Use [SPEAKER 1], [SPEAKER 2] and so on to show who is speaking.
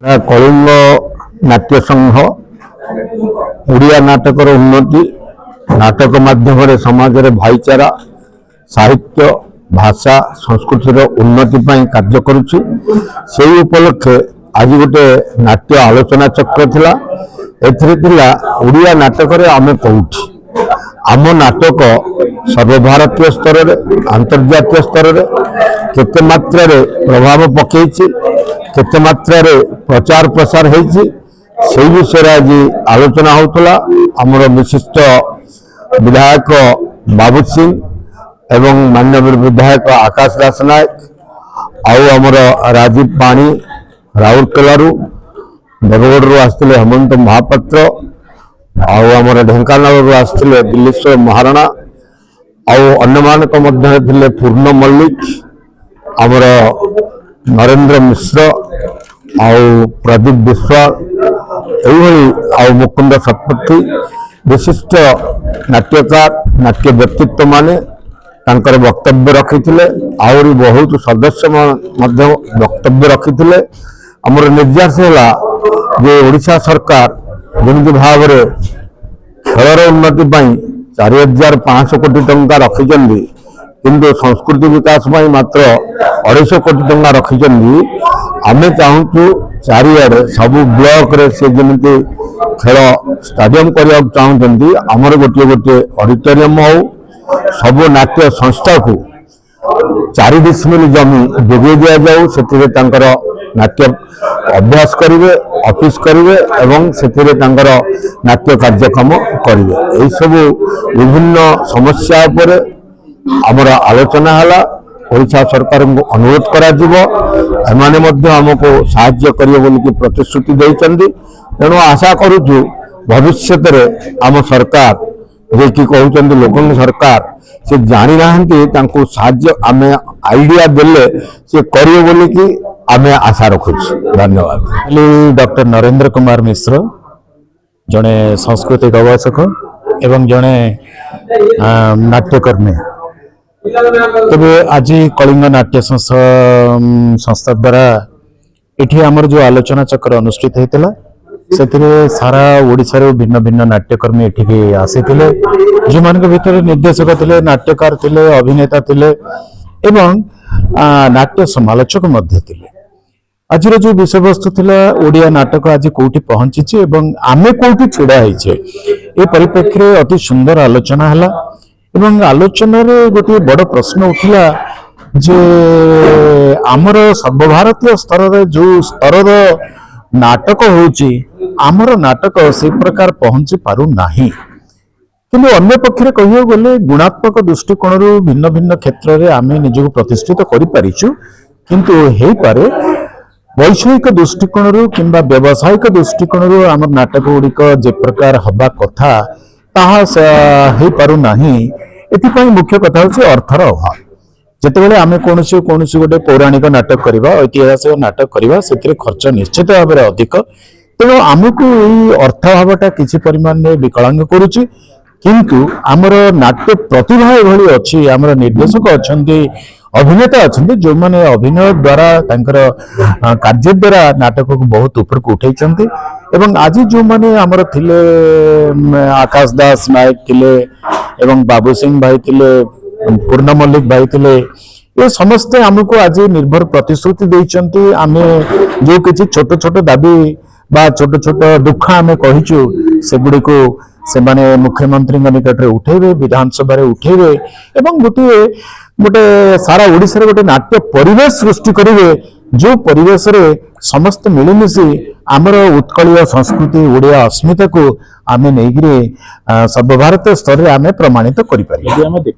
[SPEAKER 1] कलिंग नाट्य संघ ओडिया नाटकर उन्नति नाटक माध्यम समाज रे भाईचारा साहित्य भाषा संस्कृतिर उन्नति कार्य करुछि। सेही उपलक्षे आज गोटे नाट्य आलोचना चक्र थिला। एथिरे थिला ओडिया नाटक रे आमे कोउठी आम नाटक सर्वभारतीय स्तर रे अंतर्जातीय स्तर रे केते मात्रा रे प्रभाव पकेइछि, केते मात्रा रे प्रचार प्रसार होइछि, सेही विषय आज आलोचना होतला। आमर विशिष्ट विधायक बाबू सिंह एवं माननीय विधायक आकाश दास नायक आउ आमर राजीव पाणी राउरकेलारू देवगढ़ आसते हेमंत महापात्र आउ आमर ढेंकानाल आसते दिल्लीश्वर महाराणा आउ अन्य मानक मध्य थिले पूर्ण मल्लिक आमर नरेंद्र मिश्र आउ प्रदीप विश्वाल आउ मुकुंद शतपथी विशिष्ट नाट्यकार नाट्य व्यक्तित्व माने तांकर वक्तव्य रखिथिले। आउरी बहुत सदस्य मध्य वक्तव्य रखिथिले। हमर निर्देश होला जे ओडिशा सरकार जेमि भाव रे खेलर उन्नति पई 4500 कोटी टंका रखिचंदी, किंतु संस्कृति विकास पई मात्र 250 कोटी टंका रखिचंदी। आमे चाहूचु चारिआडे सबु ब्लॉक रे से जेमिति खेल स्टेडियम करिया चाहूचंदी। हमर गोटे गोटे ऑडिटोरियम हो सबु नाट्य संस्था को 4 डिसमिल जमी जोगे दिया जाऊ, सेतिरे तांकर नाट्य अभ्यास करिवे, ऑफिस करिवे एवं सेतिरे तांकर नाट्य कार्यक्रम करिवे। एई सबु विभिन्न समस्या पर हमर आलोचना हला। ओडिशा सरकार को अनुरोध करा जिवो, एमाने मध्य हमको सहाय्य करिवे बोली कि प्रतिश्रुति दैचंदी। तेणु आशा करूछु भविष्य रे आम सरकार जे कि कहउचंदी लोकन सरकार से जानि नाहंती तांको सहाय्य आमे आइडिया देले से करिवे बोली कि आमे आशा रखुछु। धन्यवाद।
[SPEAKER 2] डॉक्टर नरेंद्र कुमार मिश्र जने सांस्कृतिक गवेषक एवं जने नाट्यकर्मी। तेबे आज कलिंग नाट्य संस्था द्वारा एठी हमर जो आलोचना चक्र अनुष्ठित होता से सारा ओडिशा रे भिन्न भिन्न नाट्यकर्मी एठी आसीथिले, जो मान भीतर निर्देशक थिले, नाट्यकार थिले, अभिनेता थिले एवं नाट्य समालोचक मध्य थिले। आज जो विषय वस्तु थिला ओडिया नाटक आज कोठी पहुंची एवं आमे कोठी छिड़ा होइछे, ए परिप्रेक्षी रे अति सुंदर आलोचना हला। एवं आलोचना रे गोटे बड़ प्रश्न उठिला जे आमर सर्वभारतीय स्तर रे जो स्तर नाटक होउची आमर नाटक से प्रकार पहुंची पारु नाही। किंतु अन्य पक्षरे कहियो गले गुणात्मक दृष्टिकोण रु भिन्न भिन्न क्षेत्र रे आमे निजको प्रतिष्ठित करि पारिछु, किंतु हेई पारे वैषयिक दृष्टिकोण रु किंबा व्यावसायिक दृष्टिकोण रु आमर नाटक गुड़िक जे प्रकार हबा कथा ताहा हेई पारु नाही। एथि मुख्य कथा होछि अर्थर अभाव। जेतेबेले आमे कोनोसी गोटे पौराणिक नाटक करिबा, ऐतिहासिक नाटक करिबा, सेतिरे खर्च निश्चित भाव में अधिक। तेणु आमको यही अर्थ भावटा किसी परिमाण में विकलांग करुछि, किंतु आमर नाट्य प्रतिभा एभली अछि, आमर निर्देशक अछंती, अभिनेता अछंती, जो माने अभिनय द्वारा तांकर कार्य द्वारा नाटक को बहुत ऊपर को उठैछंती। एवं आज जो माने आमर थिले आकाश दास नायक थिले एवं बाबू सिंह भाई थिले, पूर्ण मल्लिक भाई थिले, ये समस्ते हमको आज निर्भर प्रतिश्रुति दैछंती। आमे जो किछि छोट छोट दाबी बा छोट छोट दुख आमे कहिछु सेगुडी को से माने मुख्यमंत्री निकट रे उठेबे, विधानसभा रे उठेबे एवं गोटे सारा ओडिसा रे गोटे नाट्य परिवेश सृष्टि करिवे, जो परिवेश रे समस्त मिलिमिशि आमर उत्कलीय संस्कृति ओडिया अस्मिता को आमे नेगिरे सर्वभारतीय स्तर रे आमे प्रमाणित करि पारि।